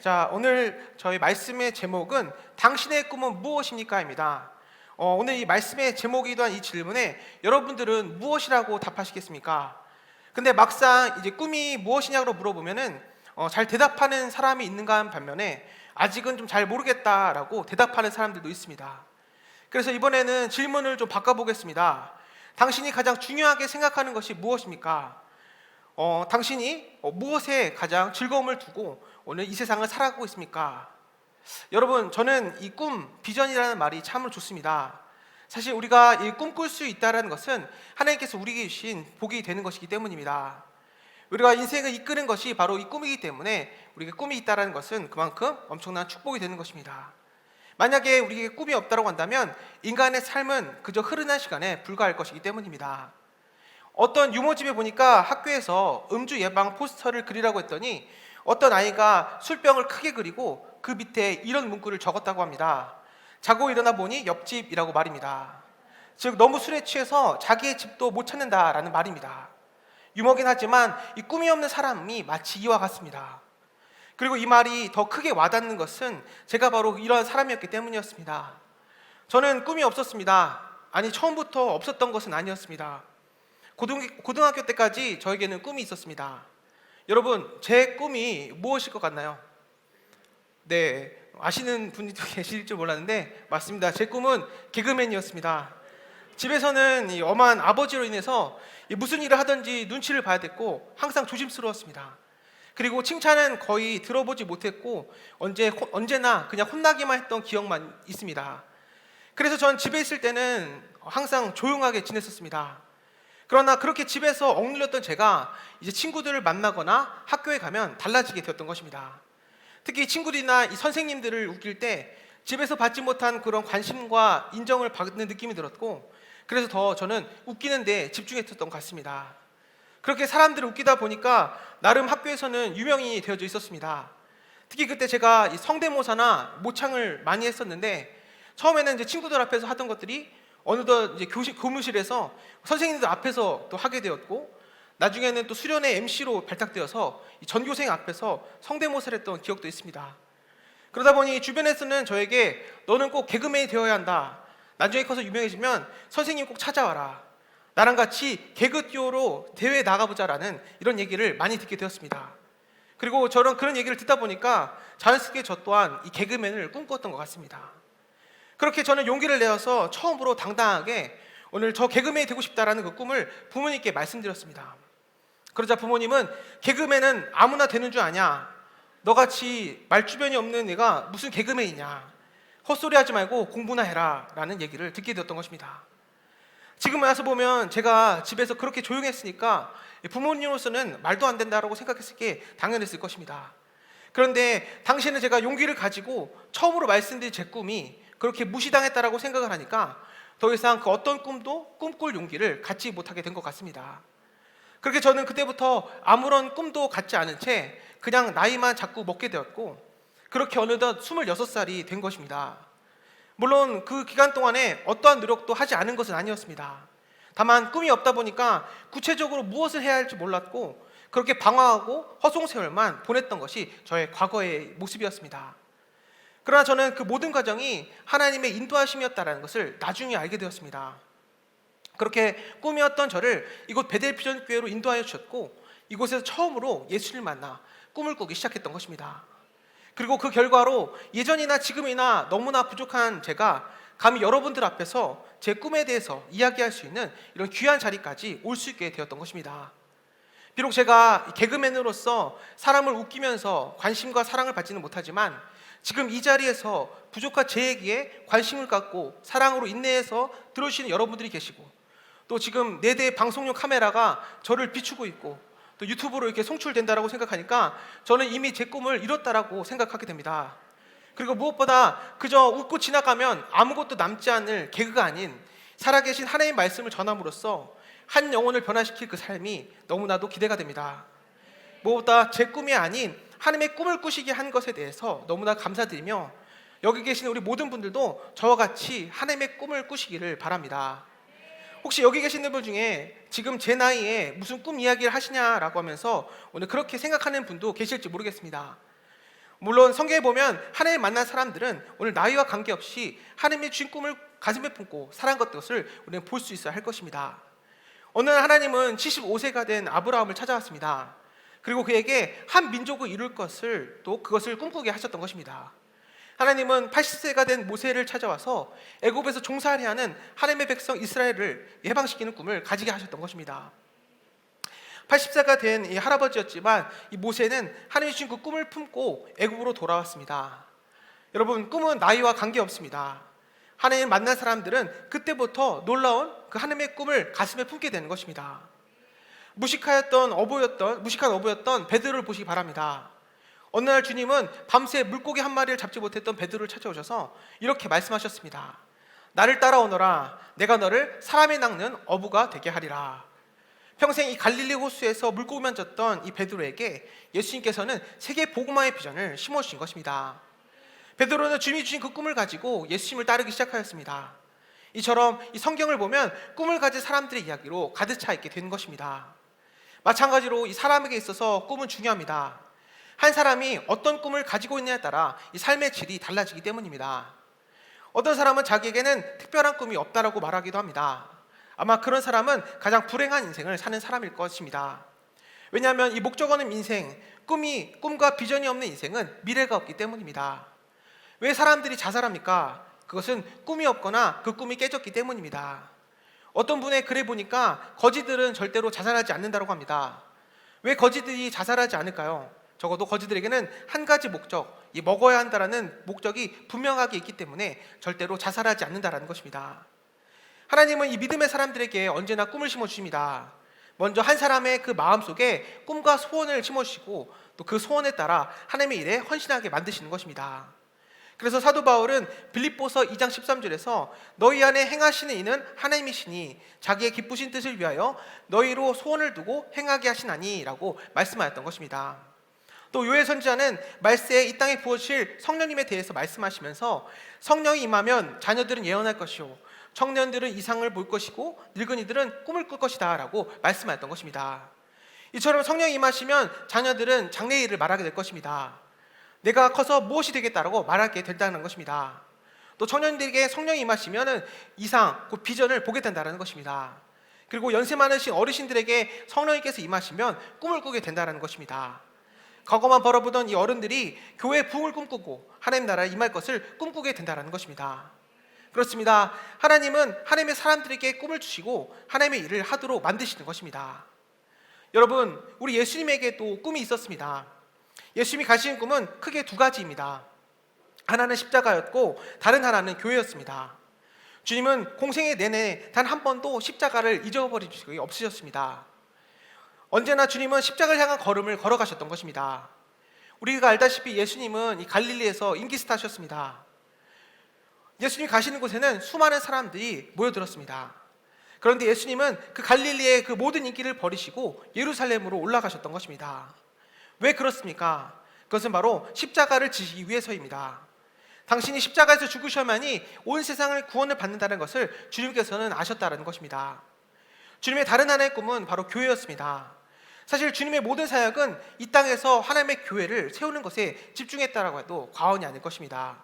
자, 오늘 저희 말씀의 제목은 당신의 꿈은 무엇입니까?입니다. 오늘 이 말씀의 제목이기도 한 이 질문에 여러분들은 무엇이라고 답하시겠습니까? 근데 막상 이제 꿈이 무엇이냐고 물어보면은 잘 대답하는 사람이 있는가 한 반면에 아직은 좀 잘 모르겠다라고 대답하는 사람들도 있습니다. 그래서 이번에는 질문을 좀 바꿔보겠습니다. 당신이 가장 중요하게 생각하는 것이 무엇입니까? 당신이 무엇에 가장 즐거움을 두고 오늘 이 세상을 살아가고 있습니까? 여러분, 저는 이 꿈, 비전이라는 말이 참으로 좋습니다. 사실 우리가 이 꿈꿀 수 있다는 것은 하나님께서 우리에게 주신 복이 되는 것이기 때문입니다. 우리가 인생을 이끄는 것이 바로 이 꿈이기 때문에 우리에게 꿈이 있다는 것은 그만큼 엄청난 축복이 되는 것입니다. 만약에 우리에게 꿈이 없다고 한다면 인간의 삶은 그저 흐르는 시간에 불과할 것이기 때문입니다. 어떤 유모집에 보니까 학교에서 음주 예방 포스터를 그리라고 했더니 어떤 아이가 술병을 크게 그리고 그 밑에 이런 문구를 적었다고 합니다. 자고 일어나 보니 옆집이라고 말입니다. 즉 너무 술에 취해서 자기의 집도 못 찾는다라는 말입니다. 유머긴 하지만 이 꿈이 없는 사람이 마치 이와 같습니다. 그리고 이 말이 더 크게 와닿는 것은 제가 바로 이러한 사람이었기 때문이었습니다. 저는 꿈이 없었습니다. 아니, 처음부터 없었던 것은 아니었습니다. 고등학교 때까지 저에게는 꿈이 있었습니다. 여러분, 제 꿈이 무엇일 것 같나요? 네, 아시는 분들도 계실 줄 몰랐는데 맞습니다. 제 꿈은 개그맨이었습니다. 집에서는 이 엄한 아버지로 인해서 무슨 일을 하든지 눈치를 봐야 됐고 항상 조심스러웠습니다. 그리고 칭찬은 거의 들어보지 못했고 언제나 그냥 혼나기만 했던 기억만 있습니다. 그래서 전 집에 있을 때는 항상 조용하게 지냈었습니다. 그러나 그렇게 집에서 억눌렸던 제가 이제 친구들을 만나거나 학교에 가면 달라지게 되었던 것입니다. 특히 친구들이나 이 선생님들을 웃길 때 집에서 받지 못한 그런 관심과 인정을 받는 느낌이 들었고, 그래서 더 저는 웃기는 데 집중했었던 것 같습니다. 그렇게 사람들을 웃기다 보니까 나름 학교에서는 유명인이 되어져 있었습니다. 특히 그때 제가 이 성대모사나 모창을 많이 했었는데 처음에는 이제 친구들 앞에서 하던 것들이 어느덧 이제 교무실에서 선생님들 앞에서 또 하게 되었고, 나중에는 또 수련회 MC로 발탁되어서 전교생 앞에서 성대모사를 했던 기억도 있습니다. 그러다 보니 주변에서는 저에게 너는 꼭 개그맨이 되어야 한다. 나중에 커서 유명해지면 선생님 꼭 찾아와라. 나랑 같이 개그 듀오로 대회에 나가보자라는 이런 얘기를 많이 듣게 되었습니다. 그리고 저는 그런 얘기를 듣다 보니까 자연스럽게 저 또한 이 개그맨을 꿈꿨던 것 같습니다. 그렇게 저는 용기를 내어서 처음으로 당당하게 오늘 저 개그맨이 되고 싶다라는 그 꿈을 부모님께 말씀드렸습니다. 그러자 부모님은 개그맨은 아무나 되는 줄 아냐? 너같이 말주변이 없는 애가 무슨 개그맨이냐? 헛소리하지 말고 공부나 해라 라는 얘기를 듣게 되었던 것입니다. 지금 와서 보면 제가 집에서 그렇게 조용했으니까 부모님으로서는 말도 안 된다라고 생각했을 게 당연했을 것입니다. 그런데 당시에는 제가 용기를 가지고 처음으로 말씀드린 제 꿈이 그렇게 무시당했다라고 생각을 하니까 더 이상 그 어떤 꿈도 꿈꿀 용기를 갖지 못하게 된 것 같습니다. 그렇게 저는 그때부터 아무런 꿈도 갖지 않은 채 그냥 나이만 자꾸 먹게 되었고, 그렇게 어느덧 26살이 된 것입니다. 물론 그 기간 동안에 어떠한 노력도 하지 않은 것은 아니었습니다. 다만 꿈이 없다 보니까 구체적으로 무엇을 해야 할지 몰랐고 그렇게 방황하고 허송세월만 보냈던 것이 저의 과거의 모습이었습니다. 그러나 저는 그 모든 과정이 하나님의 인도하심이었다는 것을 나중에 알게 되었습니다. 그렇게 꿈이었던 저를 이곳 베델 비전 교회로 인도하여 주셨고, 이곳에서 처음으로 예수를 만나 꿈을 꾸기 시작했던 것입니다. 그리고 그 결과로 예전이나 지금이나 너무나 부족한 제가 감히 여러분들 앞에서 제 꿈에 대해서 이야기할 수 있는 이런 귀한 자리까지 올 수 있게 되었던 것입니다. 비록 제가 개그맨으로서 사람을 웃기면서 관심과 사랑을 받지는 못하지만 지금 이 자리에서 부족한 제 얘기에 관심을 갖고 사랑으로 인내해서 들어주시는 여러분들이 계시고, 또 지금 4대의 방송용 카메라가 저를 비추고 있고 또 유튜브로 이렇게 송출된다라고 생각하니까 저는 이미 제 꿈을 이뤘다라고 생각하게 됩니다. 그리고 무엇보다 그저 웃고 지나가면 아무것도 남지 않을 개그가 아닌 살아계신 하나님의 말씀을 전함으로써 한 영혼을 변화시킬 그 삶이 너무나도 기대가 됩니다. 무엇보다 제 꿈이 아닌 하나님의 꿈을 꾸시게 한 것에 대해서 너무나 감사드리며, 여기 계시는 우리 모든 분들도 저와 같이 하나님의 꿈을 꾸시기를 바랍니다. 혹시 여기 계시는 분 중에 지금 제 나이에 무슨 꿈 이야기를 하시냐라고 하면서 오늘 그렇게 생각하는 분도 계실지 모르겠습니다. 물론 성경에 보면 하나님 만난 사람들은 오늘 나이와 관계없이 하나님의 주신 꿈을 가슴에 품고 살아간 것을 우리는 볼 수 있어야 할 것입니다. 어느 날 하나님은 75세가 된 아브라함을 찾아왔습니다. 그리고 그에게 한 민족을 이룰 것을 또 그것을 꿈꾸게 하셨던 것입니다. 하나님은 80세가 된 모세를 찾아와서 애굽에서 종살이 하는 하나님의 백성 이스라엘을 예방시키는 꿈을 가지게 하셨던 것입니다. 80세가 된 이 할아버지였지만 이 모세는 하나님이 주신 그 꿈을 품고 애굽으로 돌아왔습니다. 여러분, 꿈은 나이와 관계없습니다. 하나님 만난 사람들은 그때부터 놀라운 그 하나님의 꿈을 가슴에 품게 되는 것입니다. 무식한 어부였던 베드로를 보시기 바랍니다. 어느 날 주님은 밤새 물고기 한 마리를 잡지 못했던 베드로를 찾아오셔서 이렇게 말씀하셨습니다. 나를 따라오너라. 내가 너를 사람이 낚는 어부가 되게 하리라. 평생 이 갈릴리 호수에서 물고기만 졌던 이 베드로에게 예수님께서는 세계 복음화의 비전을 심어주신 것입니다. 베드로는 주님이 주신 그 꿈을 가지고 예수님을 따르기 시작하였습니다. 이처럼 이 성경을 보면 꿈을 가진 사람들의 이야기로 가득 차 있게 되는 것입니다. 마찬가지로 이 사람에게 있어서 꿈은 중요합니다. 한 사람이 어떤 꿈을 가지고 있느냐에 따라 이 삶의 질이 달라지기 때문입니다. 어떤 사람은 자기에게는 특별한 꿈이 없다라고 말하기도 합니다. 아마 그런 사람은 가장 불행한 인생을 사는 사람일 것입니다. 왜냐하면 이 목적 없는 인생, 꿈과 비전이 없는 인생은 미래가 없기 때문입니다. 왜 사람들이 자살합니까? 그것은 꿈이 없거나 그 꿈이 깨졌기 때문입니다. 어떤 분의 글에 보니까 거지들은 절대로 자살하지 않는다고 합니다. 왜 거지들이 자살하지 않을까요? 적어도 거지들에게는 한 가지 목적, 이 먹어야 한다라는 목적이 분명하게 있기 때문에 절대로 자살하지 않는다라는 것입니다. 하나님은 이 믿음의 사람들에게 언제나 꿈을 심어주십니다. 먼저 한 사람의 그 마음속에 꿈과 소원을 심어주시고 또 그 소원에 따라 하나님의 일에 헌신하게 만드시는 것입니다. 그래서 사도 바울은 빌립보서 2장 13절에서 너희 안에 행하시는 이는 하나님이시니 자기의 기쁘신 뜻을 위하여 너희로 소원을 두고 행하게 하시나니 라고 말씀하였던 것입니다. 또 요엘 선지자는 말세에 이 땅에 부어주실 성령님에 대해서 말씀하시면서 성령이 임하면 자녀들은 예언할 것이요 청년들은 이상을 볼 것이고 늙은이들은 꿈을 꿀 것이다 라고 말씀하였던 것입니다. 이처럼 성령이 임하시면 자녀들은 장래의 일을 말하게 될 것입니다. 내가 커서 무엇이 되겠다라고 말하게 된다는 것입니다. 또 청년들에게 성령이 임하시면 이상, 그 비전을 보게 된다는 것입니다. 그리고 연세 많으신 어르신들에게 성령님께서 임하시면 꿈을 꾸게 된다는 것입니다. 과거만 벌어보던 이 어른들이 교회의 부흥을 꿈꾸고 하나님 나라에 임할 것을 꿈꾸게 된다는 것입니다. 그렇습니다. 하나님은 하나님의 사람들에게 꿈을 주시고 하나님의 일을 하도록 만드시는 것입니다. 여러분, 우리 예수님에게도 꿈이 있었습니다. 예수님이 가지신 꿈은 크게 두 가지입니다. 하나는 십자가였고 다른 하나는 교회였습니다. 주님은 공생애 내내 단 한 번도 십자가를 잊어버린 적이 없으셨습니다. 언제나 주님은 십자가를 향한 걸음을 걸어가셨던 것입니다. 우리가 알다시피 예수님은 이 갈릴리에서 인기스타셨습니다. 예수님이 가시는 곳에는 수많은 사람들이 모여들었습니다. 그런데 예수님은 그 갈릴리의 그 모든 인기를 버리시고 예루살렘으로 올라가셨던 것입니다. 왜 그렇습니까? 그것은 바로 십자가를 지시기 위해서입니다. 당신이 십자가에서 죽으셔야만이 온 세상을 구원을 받는다는 것을 주님께서는 아셨다는 것입니다. 주님의 다른 하나의 꿈은 바로 교회였습니다. 사실 주님의 모든 사역은 이 땅에서 하나님의 교회를 세우는 것에 집중했다라고 해도 과언이 아닐 것입니다.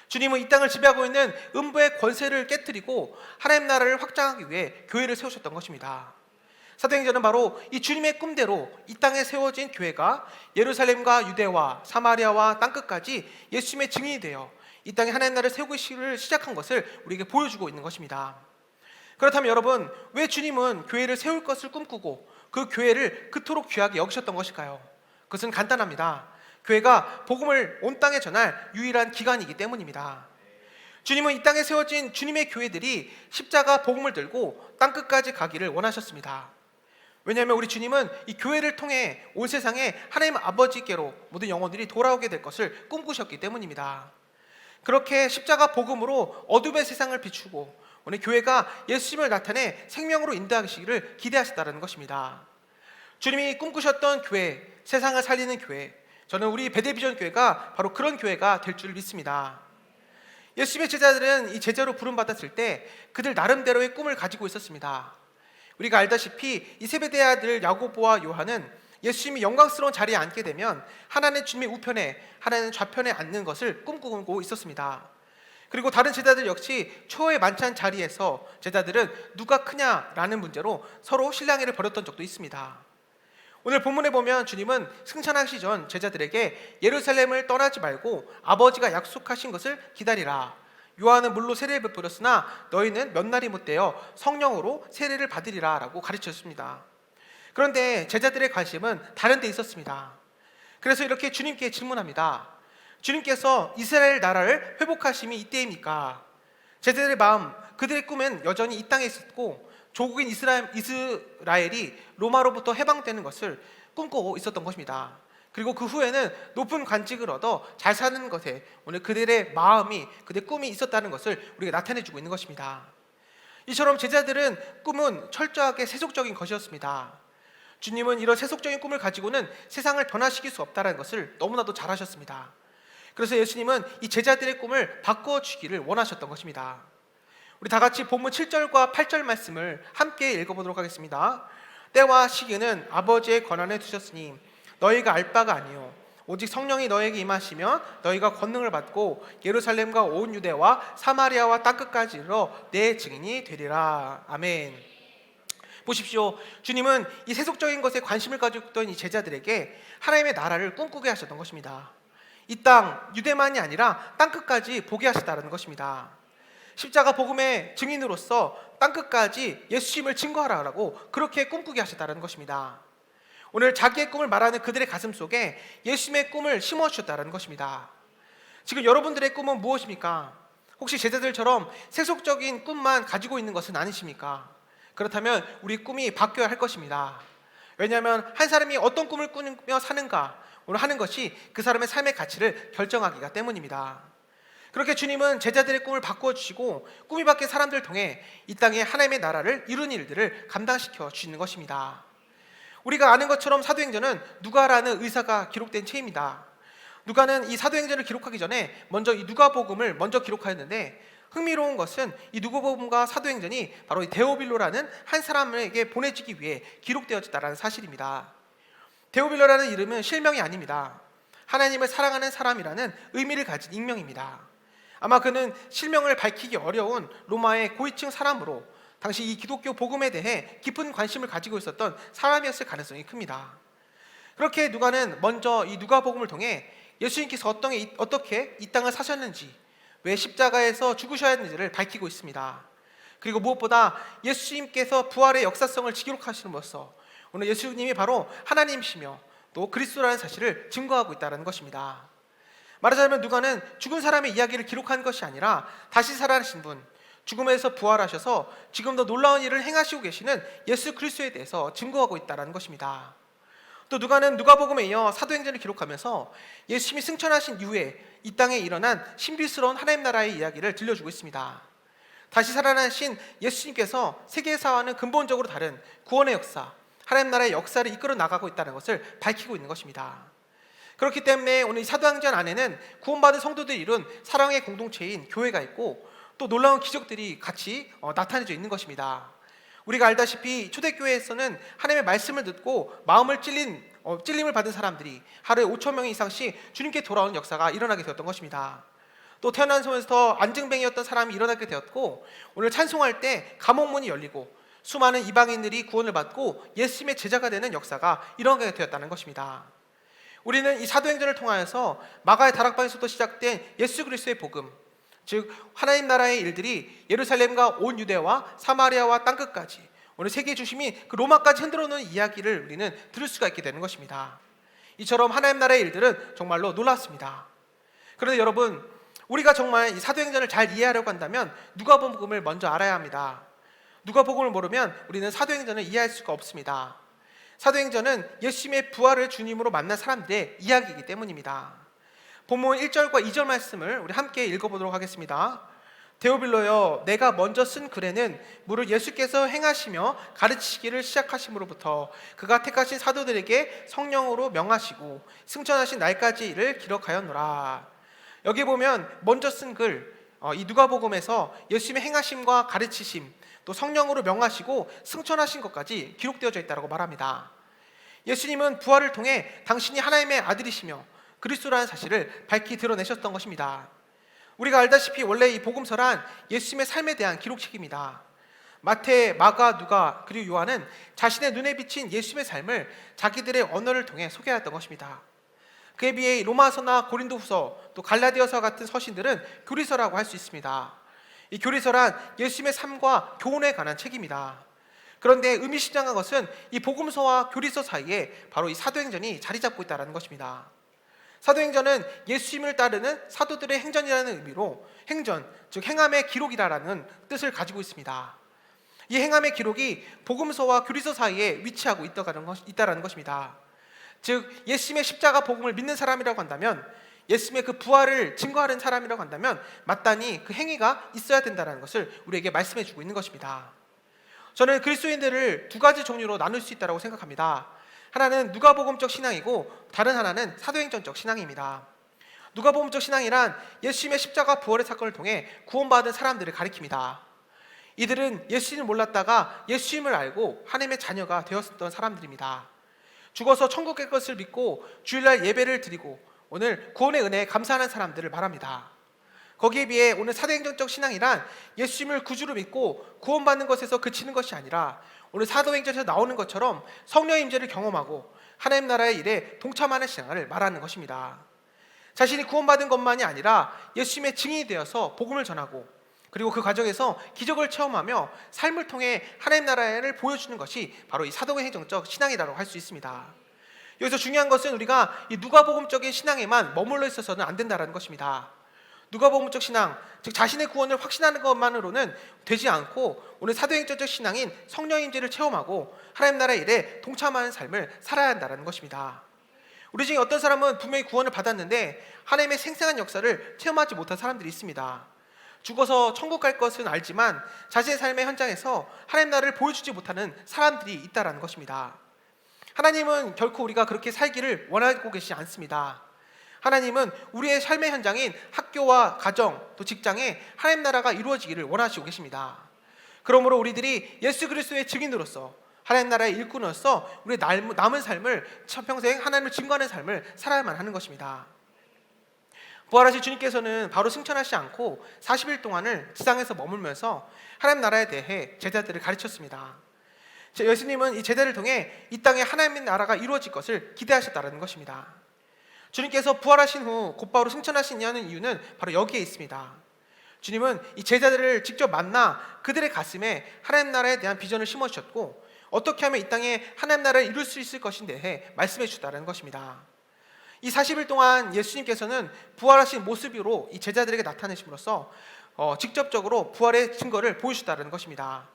주님은 이 땅을 지배하고 있는 음부의 권세를 깨뜨리고 하나님 나라를 확장하기 위해 교회를 세우셨던 것입니다. 사도행전은 바로 이 주님의 꿈대로 이 땅에 세워진 교회가 예루살렘과 유대와 사마리아와 땅끝까지 예수님의 증인이 되어 이 땅에 하나님 나라를 세우기 시작한 것을 우리에게 보여주고 있는 것입니다. 그렇다면 여러분, 왜 주님은 교회를 세울 것을 꿈꾸고 그 교회를 그토록 귀하게 여기셨던 것일까요? 그것은 간단합니다. 교회가 복음을 온 땅에 전할 유일한 기관이기 때문입니다. 주님은 이 땅에 세워진 주님의 교회들이 십자가 복음을 들고 땅끝까지 가기를 원하셨습니다. 왜냐하면 우리 주님은 이 교회를 통해 온 세상에 하나님 아버지께로 모든 영혼들이 돌아오게 될 것을 꿈꾸셨기 때문입니다. 그렇게 십자가 복음으로 어둠의 세상을 비추고 오늘 교회가 예수님을 나타내 생명으로 인도하시기를 기대하셨다는 것입니다. 주님이 꿈꾸셨던 교회, 세상을 살리는 교회, 저는 우리 베델비전 교회가 바로 그런 교회가 될 줄 믿습니다. 예수님의 제자들은 이 제자로 부름받았을 때 그들 나름대로의 꿈을 가지고 있었습니다. 우리가 알다시피 이 세베대의 아들 야고보와 요한은 예수님이 영광스러운 자리에 앉게 되면 하나는 주님의 우편에, 하나는 좌편에 앉는 것을 꿈꾸고 있었습니다. 그리고 다른 제자들 역시 초호의 만찬 자리에서 제자들은 누가 크냐라는 문제로 서로 실랑이를 벌였던 적도 있습니다. 오늘 본문에 보면 주님은 승천하시기 전 제자들에게 예루살렘을 떠나지 말고 아버지가 약속하신 것을 기다리라. 요한은 물로 세례를 베풀었으나 너희는 몇 날이 못되어 성령으로 세례를 받으리라 라고 가르쳤습니다. 그런데 제자들의 관심은 다른 데 있었습니다. 그래서 이렇게 주님께 질문합니다. 주님께서 이스라엘 나라를 회복하심이 이때입니까? 제자들의 마음, 그들의 꿈은 여전히 이 땅에 있었고 조국인 이스라엘이 로마로부터 해방되는 것을 꿈꾸고 있었던 것입니다. 그리고 그 후에는 높은 관직을 얻어 잘 사는 것에 오늘 그들의 마음이, 그들의 꿈이 있었다는 것을 우리가 나타내주고 있는 것입니다. 이처럼 제자들은 꿈은 철저하게 세속적인 것이었습니다. 주님은 이런 세속적인 꿈을 가지고는 세상을 변화시킬 수 없다는 것을 너무나도 잘 아셨습니다. 그래서 예수님은 이 제자들의 꿈을 바꿔주기를 원하셨던 것입니다. 우리 다 같이 본문 7절과 8절 말씀을 함께 읽어보도록 하겠습니다. 때와 시기는 아버지의 권한에 두셨으니 너희가 알 바가 아니요 오직 성령이 너에게 임하시면 너희가 권능을 받고 예루살렘과 온 유대와 사마리아와 땅끝까지 이르러 내 증인이 되리라. 아멘. 보십시오. 주님은 이 세속적인 것에 관심을 가지고 있던 이 제자들에게 하나님의 나라를 꿈꾸게 하셨던 것입니다. 이 땅, 유대만이 아니라 땅끝까지 보게 하셨다는 것입니다. 십자가 복음의 증인으로서 땅끝까지 예수님을 증거하라고 그렇게 꿈꾸게 하셨다는 것입니다. 오늘 자기의 꿈을 말하는 그들의 가슴 속에 예수님의 꿈을 심어주셨다는 것입니다. 지금 여러분들의 꿈은 무엇입니까? 혹시 제자들처럼 세속적인 꿈만 가지고 있는 것은 아니십니까? 그렇다면 우리 꿈이 바뀌어야 할 것입니다. 왜냐하면 한 사람이 어떤 꿈을 꾸며 사는가 오늘 하는 것이 그 사람의 삶의 가치를 결정하기가 때문입니다. 그렇게 주님은 제자들의 꿈을 바꿔주시고 꿈이 바뀐 사람들을 통해 이 땅에 하나님의 나라를 이룬 일들을 감당시켜 주시는 것입니다. 우리가 아는 것처럼 사도행전은 누가라는 의사가 기록된 책입니다. 누가는 이 사도행전을 기록하기 전에 먼저 이 누가복음을 먼저 기록하였는데 흥미로운 것은 이 누가복음과 사도행전이 바로 이 데오빌로라는 한 사람에게 보내지기 위해 기록되어졌다는 사실입니다. 데오빌로라는 이름은 실명이 아닙니다. 하나님을 사랑하는 사람이라는 의미를 가진 익명입니다. 아마 그는 실명을 밝히기 어려운 로마의 고위층 사람으로 당시 이 기독교 복음에 대해 깊은 관심을 가지고 있었던 사람이었을 가능성이 큽니다. 그렇게 누가는 먼저 이 누가복음을 통해 예수님께서 어떻게 이 땅을 사셨는지, 왜 십자가에서 죽으셔야 했는지를 밝히고 있습니다. 그리고 무엇보다 예수님께서 부활의 역사성을 기록하심으로써 오늘 예수님이 바로 하나님이시며 또 그리스도라는 사실을 증거하고 있다는 것입니다. 말하자면 누가는 죽은 사람의 이야기를 기록한 것이 아니라 다시 살아나신 분, 죽음에서 부활하셔서 지금도 놀라운 일을 행하시고 계시는 예수 그리스도에 대해서 증거하고 있다는 것입니다. 또 누가는 누가복음에 이어 사도행전을 기록하면서 예수님이 승천하신 이후에 이 땅에 일어난 신비스러운 하나님 나라의 이야기를 들려주고 있습니다. 다시 살아나신 예수님께서 세계사와는 근본적으로 다른 구원의 역사, 하나님 나라의 역사를 이끌어 나가고 있다는 것을 밝히고 있는 것입니다. 그렇기 때문에 오늘 이 사도행전 안에는 구원받은 성도들이 이룬 사랑의 공동체인 교회가 있고 또 놀라운 기적들이 같이 나타내져 있는 것입니다. 우리가 알다시피 초대교회에서는 하나님의 말씀을 듣고 마음을 찔림을 받은 사람들이 하루에 5천 명 이상씩 주님께 돌아오는 역사가 일어나게 되었던 것입니다. 또 태어난 손에서 안증뱅이였던 사람이 일어나게 되었고 오늘 찬송할 때 감옥문이 열리고 수많은 이방인들이 구원을 받고 예수님의 제자가 되는 역사가 일어나게 되었다는 것입니다. 우리는 이 사도행전을 통하여서 마가의 다락방에서부터 시작된 예수 그리스도의 복음, 즉 하나님 나라의 일들이 예루살렘과 온 유대와 사마리아와 땅끝까지 오늘 세계 중심이 그 로마까지 흔들어놓은 이야기를 우리는 들을 수가 있게 되는 것입니다. 이처럼 하나님 나라의 일들은 정말로 놀랐습니다. 그런데 여러분, 우리가 정말 이 사도행전을 잘 이해하려고 한다면 누가복음을 먼저 알아야 합니다. 누가복음을 모르면 우리는 사도행전을 이해할 수가 없습니다. 사도행전은 예수님의 부활을 주님으로 만난 사람들의 이야기이기 때문입니다. 본문 1절과 2절 말씀을 우리 함께 읽어보도록 하겠습니다. 데오빌로여, 내가 먼저 쓴 글에는 무릇 예수께서 행하시며 가르치시기를 시작하심으로부터 그가 택하신 사도들에게 성령으로 명하시고 승천하신 날까지를 기록하였노라. 여기 보면 먼저 쓴 글, 이 누가복음에서 예수님의 행하심과 가르치심, 또 성령으로 명하시고 승천하신 것까지 기록되어져 있다고 말합니다. 예수님은 부활을 통해 당신이 하나님의 아들이시며 그리스도라는 사실을 밝히 드러내셨던 것입니다. 우리가 알다시피 원래 이 복음서란 예수님의 삶에 대한 기록책입니다. 마태, 마가, 누가 그리고 요한은 자신의 눈에 비친 예수님의 삶을 자기들의 언어를 통해 소개했던 것입니다. 그에 비해 로마서나 고린도후서 또 갈라디아서 같은 서신들은 교리서라고 할 수 있습니다. 이 교리서란 예수님의 삶과 교훈에 관한 책입니다. 그런데 의미심장한 것은 이 복음서와 교리서 사이에 바로 이 사도행전이 자리 잡고 있다는 것입니다. 사도행전은 예수님을 따르는 사도들의 행전이라는 의미로 행전, 즉 행함의 기록이라는 뜻을 가지고 있습니다. 이 행함의 기록이 복음서와 교리서 사이에 위치하고 있다는 것입니다. 즉 예수님의 십자가 복음을 믿는 사람이라고 한다면, 예수님의 그 부활을 증거하는 사람이라고 한다면 마땅히 그 행위가 있어야 된다는 것을 우리에게 말씀해 주고 있는 것입니다. 저는 그리스도인들을 두 가지 종류로 나눌 수 있다고 생각합니다. 하나는 누가복음적 신앙이고 다른 하나는 사도행전적 신앙입니다. 누가복음적 신앙이란 예수님의 십자가 부활의 사건을 통해 구원받은 사람들을 가리킵니다. 이들은 예수님을 몰랐다가 예수님을 알고 하나님의 자녀가 되었던 사람들입니다. 죽어서 천국 갈 것을 믿고 주일날 예배를 드리고 오늘 구원의 은혜에 감사하는 사람들을 말합니다. 거기에 비해 오늘 사도행전적 신앙이란 예수님을 구주로 믿고 구원받는 것에서 그치는 것이 아니라 오늘 사도행전에서 나오는 것처럼 성령의 임재를 경험하고 하나님 나라의 일에 동참하는 신앙을 말하는 것입니다. 자신이 구원받은 것만이 아니라 예수님의 증인이 되어서 복음을 전하고 그리고 그 과정에서 기적을 체험하며 삶을 통해 하나님 나라를 보여주는 것이 바로 이 사도행전적 신앙이라고 할 수 있습니다. 여기서 중요한 것은 우리가 이 누가복음적인 신앙에만 머물러 있어서는 안 된다는 것입니다. 누가복음적 신앙, 즉 자신의 구원을 확신하는 것만으로는 되지 않고 오늘 사도행전적 신앙인 성령의 임재를 체험하고 하나님 나라의 일에 동참하는 삶을 살아야 한다는 것입니다. 우리 중에 어떤 사람은 분명히 구원을 받았는데 하나님의 생생한 역사를 체험하지 못한 사람들이 있습니다. 죽어서 천국 갈 것은 알지만 자신의 삶의 현장에서 하나님 나라를 보여주지 못하는 사람들이 있다는 것입니다. 하나님은 결코 우리가 그렇게 살기를 원하고 계시지 않습니다. 하나님은 우리의 삶의 현장인 학교와 가정 또 직장에 하나님 나라가 이루어지기를 원하시고 계십니다. 그러므로 우리들이 예수 그리스도의 증인으로서 하나님 나라의 일꾼으로서 우리의 남은 삶을 평생 하나님을 증거하는 삶을 살아야만 하는 것입니다. 부활하신 주님께서는 바로 승천하시지 않고 40일 동안을 지상에서 머물면서 하나님 나라에 대해 제자들을 가르쳤습니다. 예수님은 이 제자를 통해 이 땅에 하나님의 나라가 이루어질 것을 기대하셨다는 것입니다. 주님께서 부활하신 후 곧바로 승천하시냐는 이유는 바로 여기에 있습니다. 주님은 이 제자들을 직접 만나 그들의 가슴에 하나님 나라에 대한 비전을 심어주셨고 어떻게 하면 이 땅에 하나님 나라를 이룰 수 있을 것인데 해 말씀해 주셨다는 것입니다. 이 40일 동안 예수님께서는 부활하신 모습으로 이 제자들에게 나타내심으로써 직접적으로 부활의 증거를 보여주셨다는 것입니다.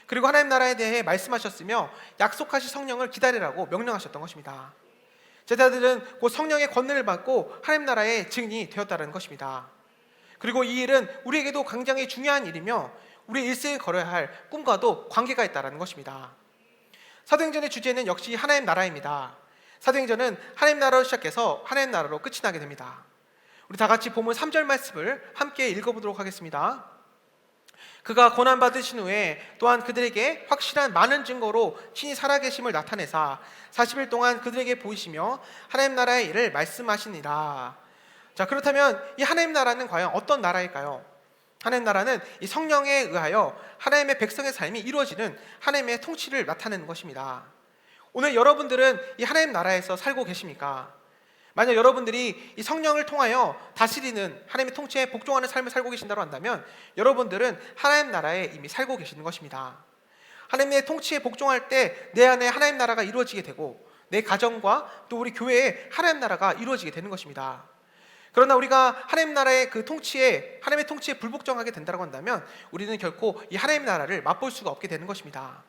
그리고 하나님 나라에 대해 말씀하셨으며 약속하신 성령을 기다리라고 명령하셨던 것입니다. 제자들은 곧 성령의 권능을 받고 하나님 나라의 증인이 되었다는 것입니다. 그리고 이 일은 우리에게도 굉장히 중요한 일이며 우리 일생에 걸어야 할 꿈과도 관계가 있다는 것입니다. 사도행전의 주제는 역시 하나님 나라입니다. 사도행전은 하나님 나라로 시작해서 하나님 나라로 끝이 나게 됩니다. 우리 다 같이 본문 3절 말씀을 함께 읽어보도록 하겠습니다. 그가 고난받으신 후에 또한 그들에게 확실한 많은 증거로 친히 살아계심을 나타내사 40일 동안 그들에게 보이시며 하나님 나라의 일을 말씀하시니라. 자, 그렇다면 이 하나님 나라는 과연 어떤 나라일까요? 하나님 나라는 이 성령에 의하여 하나님의 백성의 삶이 이루어지는 하나님의 통치를 나타내는 것입니다. 오늘 여러분들은 이 하나님 나라에서 살고 계십니까? 만약 여러분들이 이 성령을 통하여 다스리는 하나님의 통치에 복종하는 삶을 살고 계신다고 한다면 여러분들은 하나님 나라에 이미 살고 계시는 것입니다. 하나님의 통치에 복종할 때 내 안에 하나님 나라가 이루어지게 되고 내 가정과 또 우리 교회에 하나님 나라가 이루어지게 되는 것입니다. 그러나 우리가 하나님 나라의 그 통치에 하나님의 통치에 불복종하게 된다고 한다면 우리는 결코 이 하나님 나라를 맛볼 수가 없게 되는 것입니다.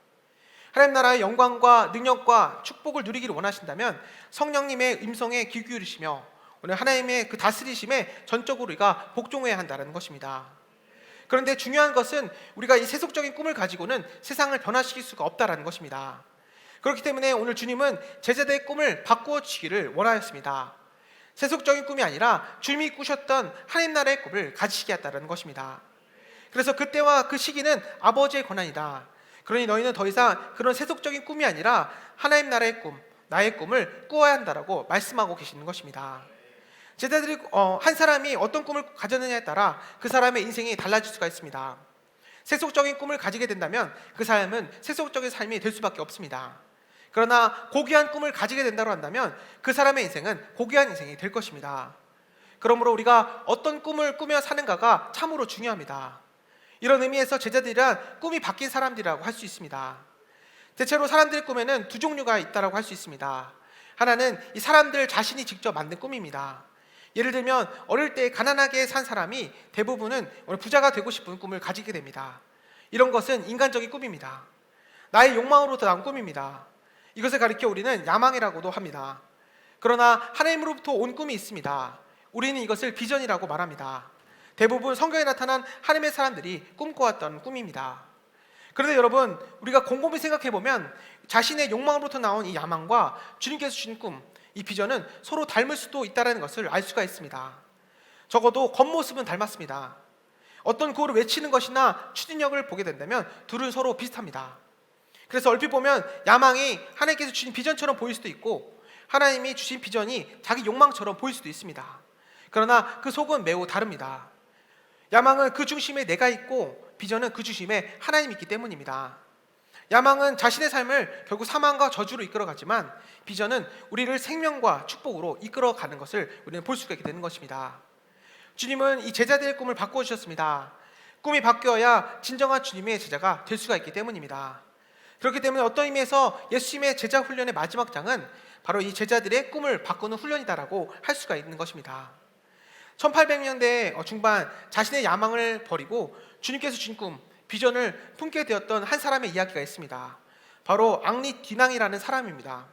하나님 나라의 영광과 능력과 축복을 누리기를 원하신다면 성령님의 음성에 귀 기울이시며 오늘 하나님의 그 다스리심에 전적으로 우리가 복종해야 한다는 것입니다. 그런데 중요한 것은 우리가 이 세속적인 꿈을 가지고는 세상을 변화시킬 수가 없다는 것입니다. 그렇기 때문에 오늘 주님은 제자들의 꿈을 바꾸어 주기를 원하였습니다. 세속적인 꿈이 아니라 주님이 꾸셨던 하나님 나라의 꿈을 가지시게 했다는 것입니다. 그래서 그때와 그 시기는 아버지의 권한이다. 그러니 너희는 더 이상 그런 세속적인 꿈이 아니라 하나님 나라의 꿈, 나의 꿈을 꾸어야 한다라고 말씀하고 계시는 것입니다. 제자들이 한 사람이 어떤 꿈을 가졌느냐에 따라 그 사람의 인생이 달라질 수가 있습니다. 세속적인 꿈을 가지게 된다면 그 사람은 세속적인 삶이 될 수밖에 없습니다. 그러나 고귀한 꿈을 가지게 된다고 한다면 그 사람의 인생은 고귀한 인생이 될 것입니다. 그러므로 우리가 어떤 꿈을 꾸며 사는가가 참으로 중요합니다. 이런 의미에서 제자들이란 꿈이 바뀐 사람들이라고 할 수 있습니다. 대체로 사람들의 꿈에는 두 종류가 있다고 할 수 있습니다. 하나는 이 사람들 자신이 직접 만든 꿈입니다. 예를 들면 어릴 때 가난하게 산 사람이 대부분은 부자가 되고 싶은 꿈을 가지게 됩니다. 이런 것은 인간적인 꿈입니다. 나의 욕망으로부터 나온 꿈입니다. 이것을 가리켜 우리는 야망이라고도 합니다. 그러나 하나님으로부터 온 꿈이 있습니다. 우리는 이것을 비전이라고 말합니다. 대부분 성경에 나타난 하나님의 사람들이 꿈꿔왔던 꿈입니다. 그런데 여러분, 우리가 곰곰이 생각해보면 자신의 욕망으로부터 나온 이 야망과 주님께서 주신 꿈, 이 비전은 서로 닮을 수도 있다는 것을 알 수가 있습니다. 적어도 겉모습은 닮았습니다. 어떤 구호를 외치는 것이나 추진력을 보게 된다면 둘은 서로 비슷합니다. 그래서 얼핏 보면 야망이 하나님께서 주신 비전처럼 보일 수도 있고 하나님이 주신 비전이 자기 욕망처럼 보일 수도 있습니다. 그러나 그 속은 매우 다릅니다. 야망은 그 중심에 내가 있고 비전은 그 중심에 하나님이 있기 때문입니다. 야망은 자신의 삶을 결국 사망과 저주로 이끌어가지만 비전은 우리를 생명과 축복으로 이끌어가는 것을 우리는 볼 수가 있게 되는 것입니다. 주님은 이 제자들의 꿈을 바꿔주셨습니다. 꿈이 바뀌어야 진정한 주님의 제자가 될 수가 있기 때문입니다. 그렇기 때문에 어떤 의미에서 예수님의 제자 훈련의 마지막 장은 바로 이 제자들의 꿈을 바꾸는 훈련이다라고 할 수가 있는 것입니다. 1800년대 중반 자신의 야망을 버리고 주님께서 주신 꿈, 비전을 품게 되었던 한 사람의 이야기가 있습니다. 바로 앙리 디낭이라는 사람입니다.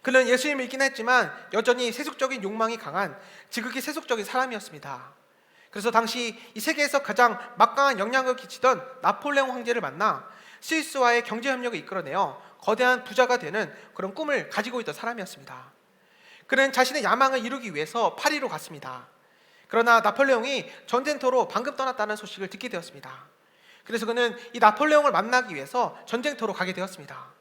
그는 예수님을 믿긴 했지만 여전히 세속적인 욕망이 강한 지극히 세속적인 사람이었습니다. 그래서 당시 이 세계에서 가장 막강한 영향을 끼치던 나폴레옹 황제를 만나 스위스와의 경제협력을 이끌어내어 거대한 부자가 되는 그런 꿈을 가지고 있던 사람이었습니다. 그는 자신의 야망을 이루기 위해서 파리로 갔습니다. 그러나 나폴레옹이 전쟁터로 방금 떠났다는 소식을 듣게 되었습니다. 그래서 그는 이 나폴레옹을 만나기 위해서 전쟁터로 가게 되었습니다.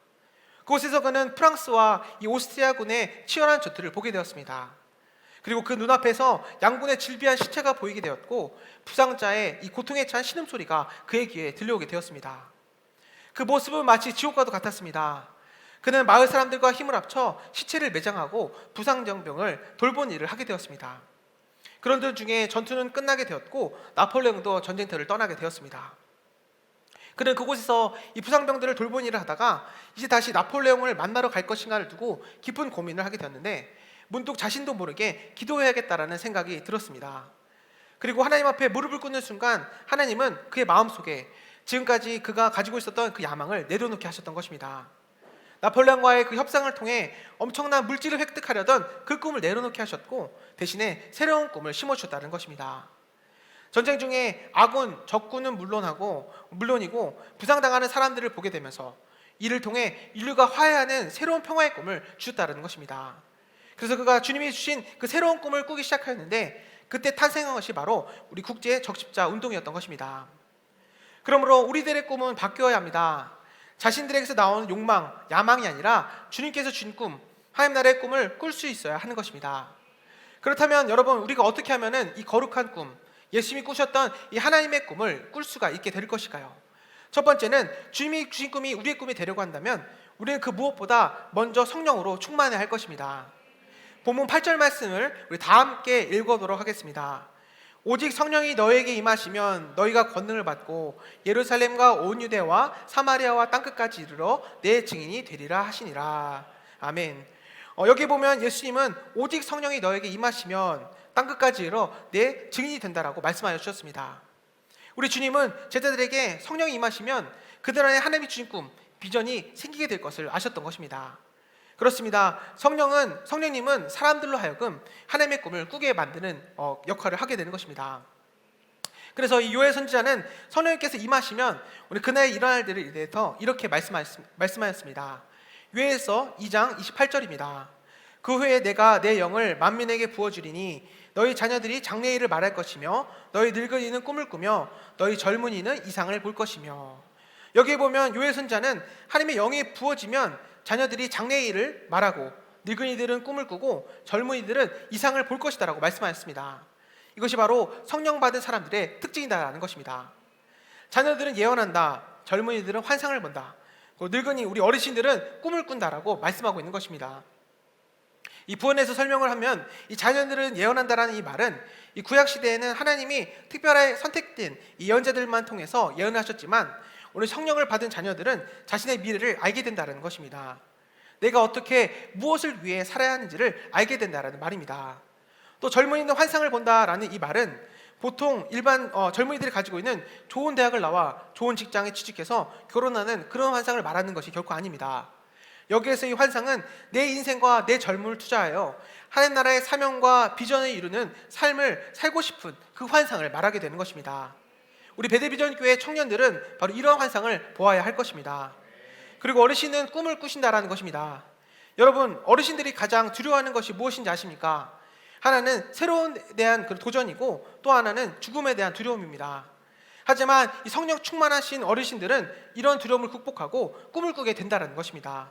그곳에서 그는 프랑스와 이 오스트리아군의 치열한 전투를 보게 되었습니다. 그리고 그 눈앞에서 양군의 질비한 시체가 보이게 되었고 부상자의 이 고통에 찬 신음소리가 그의 귀에 들려오게 되었습니다. 그 모습은 마치 지옥과도 같았습니다. 그는 마을 사람들과 힘을 합쳐 시체를 매장하고 부상병을 돌본 일을 하게 되었습니다. 그런 도중에 전투는 끝나게 되었고 나폴레옹도 전쟁터를 떠나게 되었습니다. 그는 그곳에서 이 부상병들을 돌본 일을 하다가 이제 다시 나폴레옹을 만나러 갈 것인가를 두고 깊은 고민을 하게 되었는데 문득 자신도 모르게 기도해야겠다라는 생각이 들었습니다. 그리고 하나님 앞에 무릎을 꿇는 순간 하나님은 그의 마음속에 지금까지 그가 가지고 있었던 그 야망을 내려놓게 하셨던 것입니다. 나폴레옹과의 그 협상을 통해 엄청난 물질을 획득하려던 그 꿈을 내려놓게 하셨고 대신에 새로운 꿈을 심어주셨다는 것입니다. 전쟁 중에 아군, 적군은 물론이고 부상당하는 사람들을 보게 되면서 이를 통해 인류가 화해하는 새로운 평화의 꿈을 주셨다는 것입니다. 그래서 그가 주님이 주신 그 새로운 꿈을 꾸기 시작하였는데 그때 탄생한 것이 바로 우리 국제 적십자 운동이었던 것입니다. 그러므로 우리들의 꿈은 바뀌어야 합니다. 자신들에게서 나오는 욕망, 야망이 아니라 주님께서 주신 꿈, 하나님 나라의 꿈을 꿀 수 있어야 하는 것입니다. 그렇다면 여러분, 우리가 어떻게 하면 이 거룩한 꿈, 예수님이 꾸셨던 이 하나님의 꿈을 꿀 수가 있게 될 것일까요? 첫 번째는 주님이 주신 꿈이 우리의 꿈이 되려고 한다면 우리는 그 무엇보다 먼저 성령으로 충만해야 할 것입니다. 본문 8절 말씀을 우리 다 함께 읽어보도록 하겠습니다. 오직 성령이 너에게 임하시면 너희가 권능을 받고 예루살렘과 온 유대와 사마리아와 땅끝까지 이르러 내 증인이 되리라 하시니라. 아멘. 여기 보면 예수님은 오직 성령이 너에게 임하시면 땅끝까지 이르러 내 증인이 된다라고 말씀하여 주셨습니다. 우리 주님은 제자들에게 성령이 임하시면 그들 안에 하나님이 주신 꿈, 비전이 생기게 될 것을 아셨던 것입니다. 그렇습니다. 성령님은 사람들로 하여금 하나님의 꿈을 꾸게 만드는 역할을 하게 되는 것입니다. 그래서 이 요엘 선지자는 성령님께서 임하시면 우리 그날에 일어날 일에 대해서 이렇게 말씀하였습니다. 요엘서 2장 28절입니다. 그 후에 내가 내 영을 만민에게 부어주리니 너희 자녀들이 장래일을 말할 것이며 너희 늙은이는 꿈을 꾸며 너희 젊은이는 이상을 볼 것이며. 여기에 보면 요엘 선지자는 하나님의 영이 부어지면 자녀들이 장래의 일을 말하고 늙은이들은 꿈을 꾸고 젊은이들은 이상을 볼 것이다라고 말씀하셨습니다. 이것이 바로 성령 받은 사람들의 특징이다라는 것입니다. 자녀들은 예언한다, 젊은이들은 환상을 본다, 늙은이 우리 어르신들은 꿈을 꾼다라고 말씀하고 있는 것입니다. 이 부언에서 설명을 하면 이 자녀들은 예언한다라는 이 말은 이 구약 시대에는 하나님이 특별하게 선택된 이 예언자들만 통해서 예언하셨지만 오늘 성령을 받은 자녀들은 자신의 미래를 알게 된다는 것입니다. 내가 어떻게 무엇을 위해 살아야 하는지를 알게 된다는 말입니다. 또 젊은이는 환상을 본다라는 이 말은 보통 일반 젊은이들이 가지고 있는 좋은 대학을 나와 좋은 직장에 취직해서 결혼하는 그런 환상을 말하는 것이 결코 아닙니다. 여기에서 이 환상은 내 인생과 내 젊음을 투자하여 하나님 나라의 사명과 비전을 이루는 삶을 살고 싶은 그 환상을 말하게 되는 것입니다. 우리 베델비전교회 청년들은 바로 이러한 환상을 보아야 할 것입니다. 그리고 어르신은 꿈을 꾸신다라는 것입니다. 여러분, 어르신들이 가장 두려워하는 것이 무엇인지 아십니까? 하나는 새로운 대한 그 도전이고 또 하나는 죽음에 대한 두려움입니다. 하지만 이 성령 충만하신 어르신들은 이런 두려움을 극복하고 꿈을 꾸게 된다는 것입니다.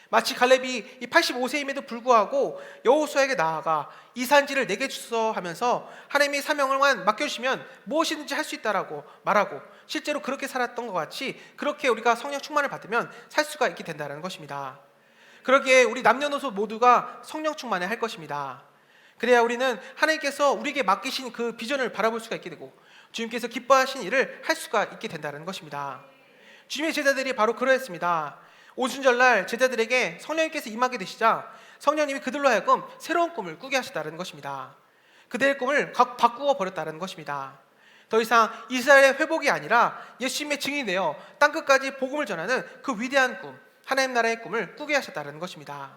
마치 갈렙이 이 85세임에도 불구하고 여호수아에게 나아가 이 산지를 내게 주소 하면서 하나님이 사명을 맡겨주시면 무엇이든지 할 수 있다라고 말하고 실제로 그렇게 살았던 것 같이 그렇게 우리가 성령 충만을 받으면 살 수가 있게 된다는 것입니다. 그러기에 우리 남녀노소 모두가 성령 충만을 할 것입니다. 그래야 우리는 하나님께서 우리에게 맡기신 그 비전을 바라볼 수가 있게 되고 주님께서 기뻐하신 일을 할 수가 있게 된다는 것입니다. 주님의 제자들이 바로 그러했습니다. 오순절날 제자들에게 성령님께서 임하게 되시자 성령님이 그들로 하여금 새로운 꿈을 꾸게 하셨다는 것입니다. 그들의 꿈을 바꾸어 버렸다는 것입니다. 더 이상 이스라엘의 회복이 아니라 예수님의 증인이 되어 땅끝까지 복음을 전하는 그 위대한 꿈, 하나님 나라의 꿈을 꾸게 하셨다는 것입니다.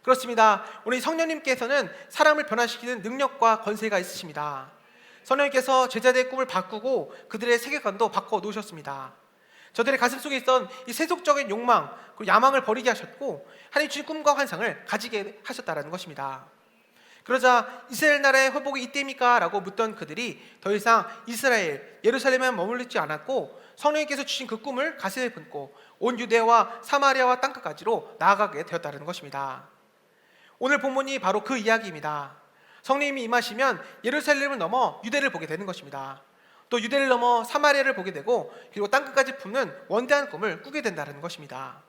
그렇습니다. 우리 성령님께서는 사람을 변화시키는 능력과 권세가 있으십니다. 성령님께서 제자들의 꿈을 바꾸고 그들의 세계관도 바꿔 놓으셨습니다. 저들의 가슴 속에 있던 이 세속적인 욕망, 그리고 야망을 버리게 하셨고 하나님 주신 꿈과 환상을 가지게 하셨다는 것입니다. 그러자 이스라엘 나라의 회복이 이때입니까? 라고 묻던 그들이 더 이상 이스라엘, 예루살렘에만 머물지 않았고 성령님께서 주신 그 꿈을 가슴에 품고 온 유대와 사마리아와 땅끝까지로 나아가게 되었다는 것입니다. 오늘 본문이 바로 그 이야기입니다. 성령님이 임하시면 예루살렘을 넘어 유대를 보게 되는 것입니다. 또 유대를 넘어 사마리아를 보게 되고 그리고 땅끝까지 품는 원대한 꿈을 꾸게 된다는 것입니다.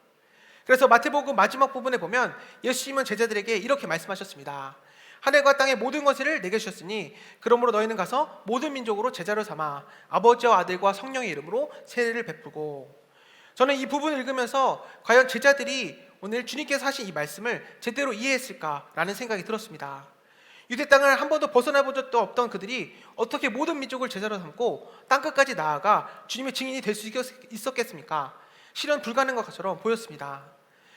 그래서 마태복음 마지막 부분에 보면 예수님은 제자들에게 이렇게 말씀하셨습니다. 하늘과 땅의 모든 것을 내게 주셨으니 그러므로 너희는 가서 모든 민족으로 제자로 삼아 아버지와 아들과 성령의 이름으로 세례를 베풀고. 저는 이 부분을 읽으면서 과연 제자들이 오늘 주님께서 하신 이 말씀을 제대로 이해했을까라는 생각이 들었습니다. 유대 땅을 한 번도 벗어나 본 적도 없던 그들이 어떻게 모든 민족을 제자로 삼고 땅끝까지 나아가 주님의 증인이 될 수 있었겠습니까? 실현 불가능한 것처럼 보였습니다.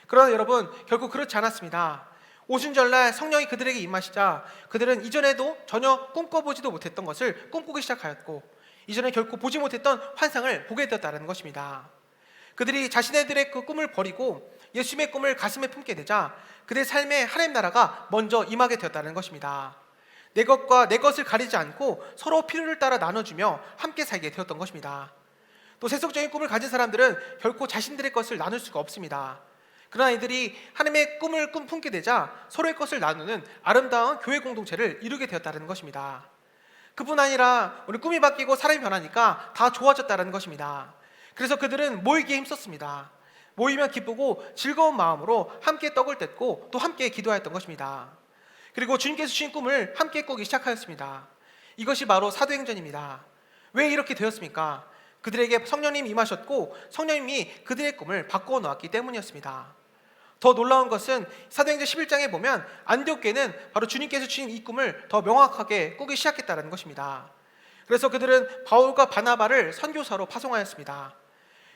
그러나 여러분, 결국 그렇지 않았습니다. 오순절날 성령이 그들에게 임하시자 그들은 이전에도 전혀 꿈꿔보지도 못했던 것을 꿈꾸기 시작하였고 이전에 결코 보지 못했던 환상을 보게 되었다는 것입니다. 그들이 자신들의 그 꿈을 버리고 예수님의 꿈을 가슴에 품게 되자 그들의 삶에 하나님 나라가 먼저 임하게 되었다는 것입니다. 내 것과 내 것을 가리지 않고 서로 필요를 따라 나눠주며 함께 살게 되었던 것입니다. 또 세속적인 꿈을 가진 사람들은 결코 자신들의 것을 나눌 수가 없습니다. 그러나 이들이 하나님의 꿈을 품게 되자 서로의 것을 나누는 아름다운 교회 공동체를 이루게 되었다는 것입니다. 그뿐 아니라 우리 꿈이 바뀌고 사람이 변하니까 다 좋아졌다는 것입니다. 그래서 그들은 모이기에 힘썼습니다. 모이면 기쁘고 즐거운 마음으로 함께 떡을 뗐고 또 함께 기도하였던 것입니다. 그리고 주님께서 주신 꿈을 함께 꾸기 시작하였습니다. 이것이 바로 사도행전입니다. 왜 이렇게 되었습니까? 그들에게 성령님이 임하셨고 성령님이 그들의 꿈을 바꾸어 놓았기 때문이었습니다. 더 놀라운 것은 사도행전 11장에 보면 안디옥교회는 바로 주님께서 주신 이 꿈을 더 명확하게 꾸기 시작했다는 것입니다. 그래서 그들은 바울과 바나바를 선교사로 파송하였습니다.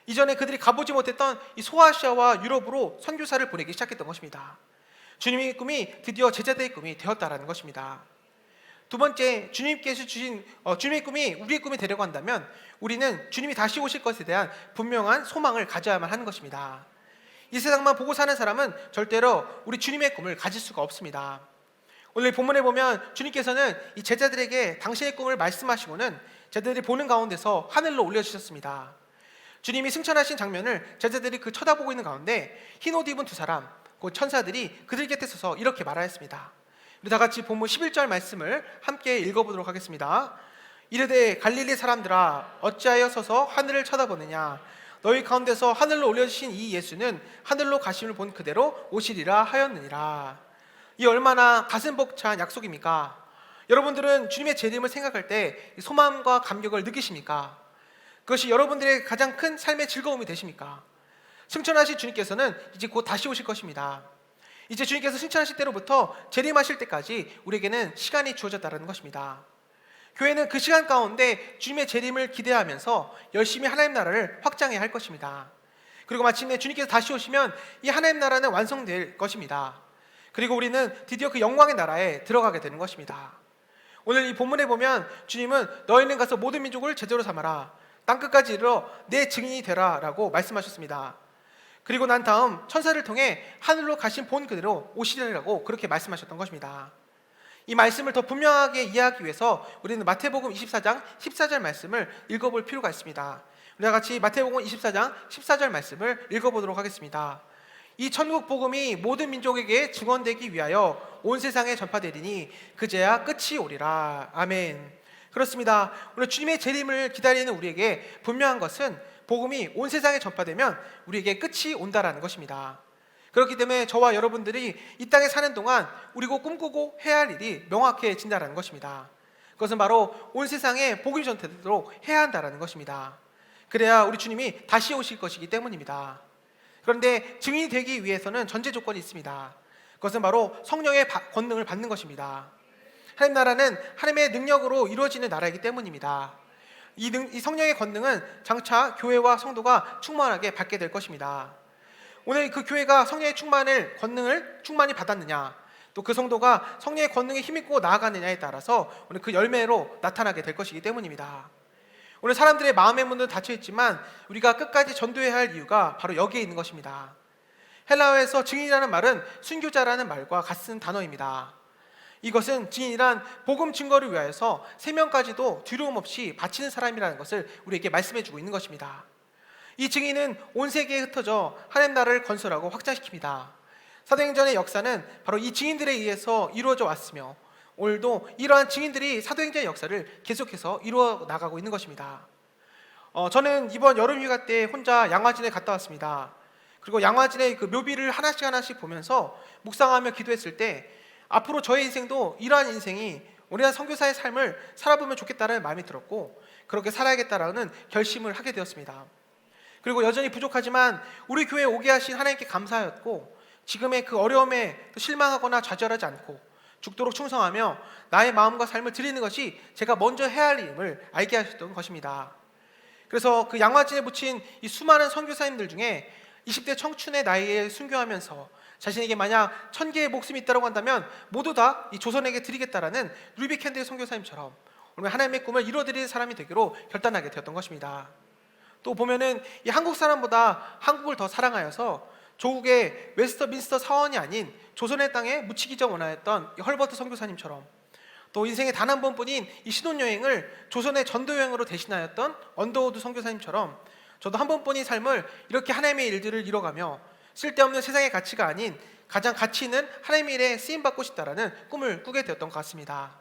이전에 그들이 가보지 못했던 이 소아시아와 유럽으로 선교사를 보내기 시작했던 것입니다. 주님의 꿈이 드디어 제자들의 꿈이 되었다라는 것입니다. 두 번째, 주님께서 주신 주님의 꿈이 우리의 꿈이 되려고 한다면 우리는 주님이 다시 오실 것에 대한 분명한 소망을 가져야만 하는 것입니다. 이 세상만 보고 사는 사람은 절대로 우리 주님의 꿈을 가질 수가 없습니다. 오늘 본문에 보면 주님께서는 이 제자들에게 당신의 꿈을 말씀하시고는 제자들이 보는 가운데서 하늘로 올려주셨습니다. 주님이 승천하신 장면을 제자들이 그 쳐다보고 있는 가운데 흰 옷 입은 두 사람, 그 천사들이 그들 곁에 서서 이렇게 말하였습니다. 우리 다 같이 본문 11절 말씀을 함께 읽어보도록 하겠습니다. 이르되 갈릴리 사람들아 어찌하여 서서 하늘을 쳐다보느냐, 너희 가운데서 하늘로 올려주신 이 예수는 하늘로 가심을 본 그대로 오시리라 하였느니라. 이 얼마나 가슴 벅찬 약속입니까? 여러분들은 주님의 재림을 생각할 때 소망과 감격을 느끼십니까? 그것이 여러분들의 가장 큰 삶의 즐거움이 되십니까? 승천하신 주님께서는 이제 곧 다시 오실 것입니다. 이제 주님께서 승천하실 때로부터 재림하실 때까지 우리에게는 시간이 주어졌다는 것입니다. 교회는 그 시간 가운데 주님의 재림을 기대하면서 열심히 하나님 나라를 확장해야 할 것입니다. 그리고 마침내 주님께서 다시 오시면 이 하나님 나라는 완성될 것입니다. 그리고 우리는 드디어 그 영광의 나라에 들어가게 되는 것입니다. 오늘 이 본문에 보면 주님은 너희는 가서 모든 민족을 제자로 삼아라, 땅끝까지 이르러 내 증인이 되라 라고 말씀하셨습니다. 그리고 난 다음 천사를 통해 하늘로 가신 본 그대로 오시리라고 그렇게 말씀하셨던 것입니다. 이 말씀을 더 분명하게 이해하기 위해서 우리는 마태복음 24장 14절 말씀을 읽어볼 필요가 있습니다. 우리가 같이 마태복음 24장 14절 말씀을 읽어보도록 하겠습니다. 이 천국 복음이 모든 민족에게 증언되기 위하여 온 세상에 전파되리니 그제야 끝이 오리라. 아멘. 그렇습니다. 오늘 주님의 재림을 기다리는 우리에게 분명한 것은 복음이 온 세상에 전파되면 우리에게 끝이 온다라는 것입니다. 그렇기 때문에 저와 여러분들이 이 땅에 사는 동안 우리 곧 꿈꾸고 해야 할 일이 명확해진다는 것입니다. 그것은 바로 온 세상에 복음이 전파되도록 해야 한다는 것입니다. 그래야 우리 주님이 다시 오실 것이기 때문입니다. 그런데 증인이 되기 위해서는 전제 조건이 있습니다. 그것은 바로 성령의 권능을 받는 것입니다. 하나님 나라는 하나님의 능력으로 이루어지는 나라이기 때문입니다. 이 성령의 권능은 장차 교회와 성도가 충만하게 받게 될 것입니다. 오늘 그 교회가 성령의 권능을 충만히 받았느냐, 또 그 성도가 성령의 권능에 힘입고 나아가느냐에 따라서 오늘 그 열매로 나타나게 될 것이기 때문입니다. 오늘 사람들의 마음의 문은 닫혀 있지만 우리가 끝까지 전도해야 할 이유가 바로 여기에 있는 것입니다. 헬라어에서 증인이라는 말은 순교자라는 말과 같은 단어입니다. 이것은 증인이란 복음 증거를 위하여서 생명까지도 두려움 없이 바치는 사람이라는 것을 우리에게 말씀해주고 있는 것입니다. 이 증인은 온 세계에 흩어져 하나님 나라를 건설하고 확장시킵니다. 사도행전의 역사는 바로 이 증인들에 의해서 이루어져 왔으며 오늘도 이러한 증인들이 사도행전의 역사를 계속해서 이루어 나가고 있는 것입니다. 저는 이번 여름휴가 때 혼자 양화진에 갔다 왔습니다. 그리고 양화진의 그 묘비를 하나씩 보면서 묵상하며 기도했을 때 앞으로 저의 인생도 이러한 인생이 우리나라 선교사의 삶을 살아보면 좋겠다는 마음이 들었고 그렇게 살아야겠다라는 결심을 하게 되었습니다. 그리고 여전히 부족하지만 우리 교회에 오게 하신 하나님께 감사하였고 지금의 그 어려움에 실망하거나 좌절하지 않고 죽도록 충성하며 나의 마음과 삶을 드리는 것이 제가 먼저 해야 할 일임을 알게 하셨던 것입니다. 그래서 그 양화진에 묻힌 이 수많은 선교사님들 중에 20대 청춘의 나이에 순교하면서 자신에게 만약 1000개의 목숨이 있다고 한다면 모두 다 이 조선에게 드리겠다라는 루비 캔들 선교사님처럼 오늘 하나님의 꿈을 이루어드리는 사람이 되기로 결단하게 되었던 것입니다. 또 보면은 이 한국 사람보다 한국을 더 사랑하여서 조국의 웨스터민스터 사원이 아닌 조선의 땅에 묻히기 전 원하였던 이 헐버트 선교사님처럼 또 인생의 단 한 번뿐인 이 신혼여행을 조선의 전도여행으로 대신하였던 언더우드 선교사님처럼 저도 한 번뿐인 삶을 이렇게 하나님의 일들을 이뤄가며 쓸데없는 세상의 가치가 아닌 가장 가치 있는 하나님의 일에 쓰임받고 싶다라는 꿈을 꾸게 되었던 것 같습니다.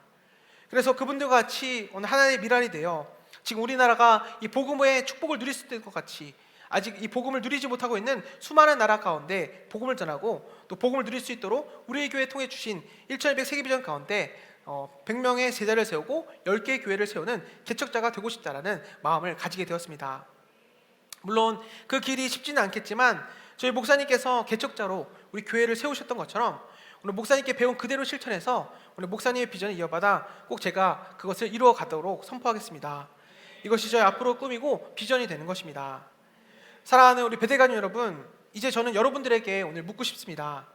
그래서 그분들과 같이 오늘 하나님의 미랄이 되어 지금 우리나라가 이 복음의 축복을 누릴 수 있을 것 같이 아직 이 복음을 누리지 못하고 있는 수많은 나라 가운데 복음을 전하고 또 복음을 누릴 수 있도록 우리 교회에 통해 주신 1200 세계비전 가운데 100명의 제자를 세우고 10개의 교회를 세우는 개척자가 되고 싶다라는 마음을 가지게 되었습니다. 물론 그 길이 쉽지는 않겠지만 저희 목사님께서 개척자로 우리 교회를 세우셨던 것처럼 오늘 목사님께 배운 그대로 실천해서 오늘 목사님의 비전을 이어받아 꼭 제가 그것을 이루어 가도록 선포하겠습니다. 이것이 저의 앞으로 꿈이고 비전이 되는 것입니다. 사랑하는 우리 배대가님 여러분, 이제 저는 여러분들에게 오늘 묻고 싶습니다.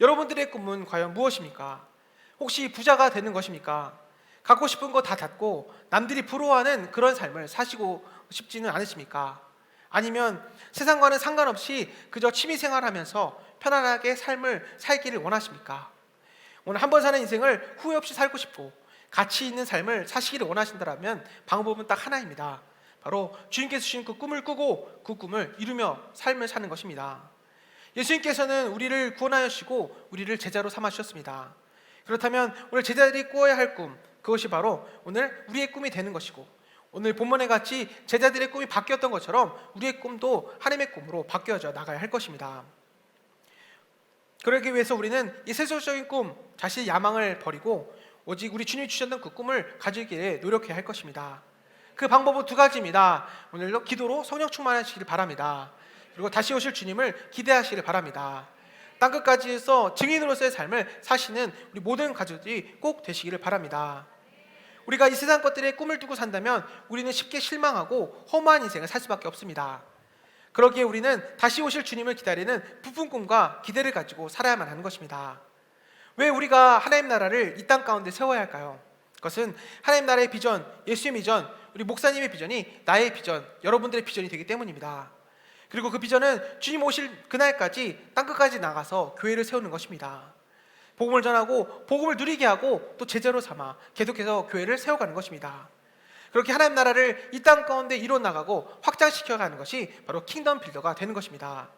여러분들의 꿈은 과연 무엇입니까? 혹시 부자가 되는 것입니까? 갖고 싶은 거 다 갖고 남들이 부러워하는 그런 삶을 사시고 싶지는 않으십니까? 아니면 세상과는 상관없이 그저 취미생활하면서 편안하게 삶을 살기를 원하십니까? 오늘 한 번 사는 인생을 후회 없이 살고 싶고 가치 있는 삶을 사시기를 원하신다면 방법은 딱 하나입니다. 바로 주님께서 주신 그 꿈을 꾸고 그 꿈을 이루며 삶을 사는 것입니다. 예수님께서는 우리를 구원하시고 우리를 제자로 삼아 주셨습니다. 그렇다면 오늘 제자들이 꾸어야 할 꿈, 그것이 바로 오늘 우리의 꿈이 되는 것이고, 오늘 본문에 같이 제자들의 꿈이 바뀌었던 것처럼 우리의 꿈도 하나님의 꿈으로 바뀌어져 나가야 할 것입니다. 그러기 위해서 우리는 이 세속적인 꿈, 자신의 야망을 버리고 오직 우리 주님이 주셨던 그 꿈을 가지기에 노력해야 할 것입니다. 그 방법은 두 가지입니다. 오늘도 기도로 성령 충만하시기를 바랍니다. 그리고 다시 오실 주님을 기대하시기를 바랍니다. 땅끝까지에서 증인으로서의 삶을 사시는 우리 모든 가족들이 꼭 되시기를 바랍니다. 우리가 이 세상 것들의 꿈을 두고 산다면 우리는 쉽게 실망하고 허무한 인생을 살 수밖에 없습니다. 그러기에 우리는 다시 오실 주님을 기다리는 부푼 꿈과 기대를 가지고 살아야만 하는 것입니다. 왜 우리가 하나님 나라를 이 땅 가운데 세워야 할까요? 그것은 하나님 나라의 비전, 예수의 비전, 우리 목사님의 비전이 나의 비전, 여러분들의 비전이 되기 때문입니다. 그리고 그 비전은 주님 오실 그날까지 땅끝까지 나가서 교회를 세우는 것입니다. 복음을 전하고 복음을 누리게 하고 또 제자로 삼아 계속해서 교회를 세워가는 것입니다. 그렇게 하나님 나라를 이 땅 가운데 이루어 나가고 확장시켜가는 것이 바로 킹덤 빌더가 되는 것입니다.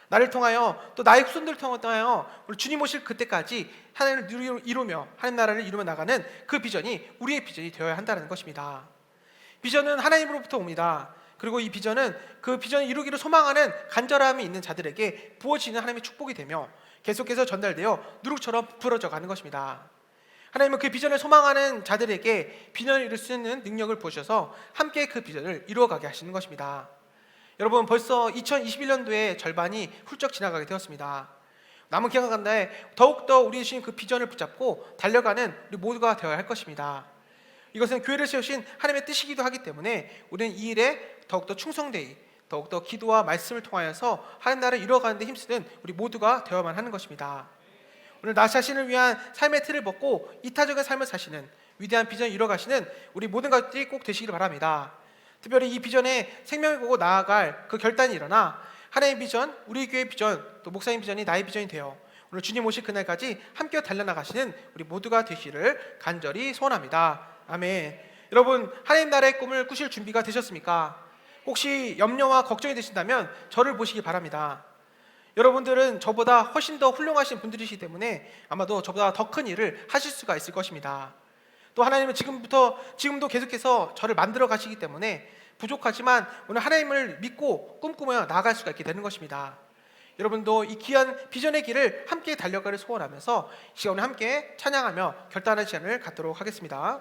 나를 통하여 또 나의 후손들을 통하여 우리 주님 오실 그때까지 하나님을 이루며 하나님 나라를 이루며 나가는 그 비전이 우리의 비전이 되어야 한다는 것입니다. 비전은 하나님으로부터 옵니다. 그리고 이 비전은 그 비전을 이루기를 소망하는 간절함이 있는 자들에게 부어지는 하나님의 축복이 되며 계속해서 전달되어 누룩처럼 부풀어져 가는 것입니다. 하나님은 그 비전을 소망하는 자들에게 비전을 이룰 수 있는 능력을 부으셔서 함께 그 비전을 이루어가게 하시는 것입니다. 여러분, 벌써 2021년도의 절반이 훌쩍 지나가게 되었습니다. 남은 기간 가운데 더욱더 우리 주신 그 비전을 붙잡고 달려가는 우리 모두가 되어야 할 것입니다. 이것은 교회를 세우신 하나님의 뜻이기도 하기 때문에 우리는 이 일에 더욱더 충성되이 더욱더 기도와 말씀을 통하여서 하나님 나라를 이루어가는 데 힘쓰는 우리 모두가 되어야만 하는 것입니다. 오늘 나 자신을 위한 삶의 틀을 벗고 이타적인 삶을 사시는 위대한 비전을 이뤄가시는 우리 모든 것들이 꼭 되시기를 바랍니다. 특별히 이 비전에 생명을 거고 나아갈 그 결단이 일어나 하나님의 비전, 우리 교회의 비전, 또 목사님 비전이 나의 비전이 되어 오늘 주님 오실 그날까지 함께 달려나가시는 우리 모두가 되시기를 간절히 소원합니다. 아멘. 여러분, 하나님 나라의 꿈을 꾸실 준비가 되셨습니까? 혹시 염려와 걱정이 되신다면 저를 보시기 바랍니다. 여러분들은 저보다 훨씬 더 훌륭하신 분들이시기 때문에 아마도 저보다 더 큰 일을 하실 수가 있을 것입니다. 또 하나님은 지금도 계속해서 저를 만들어 가시기 때문에 부족하지만 오늘 하나님을 믿고 꿈꾸며 나아갈 수가 있게 되는 것입니다. 여러분도 이 귀한 비전의 길을 함께 달려가를 소원하면서 이 시간에 함께 찬양하며 결단하는 시간을 갖도록 하겠습니다.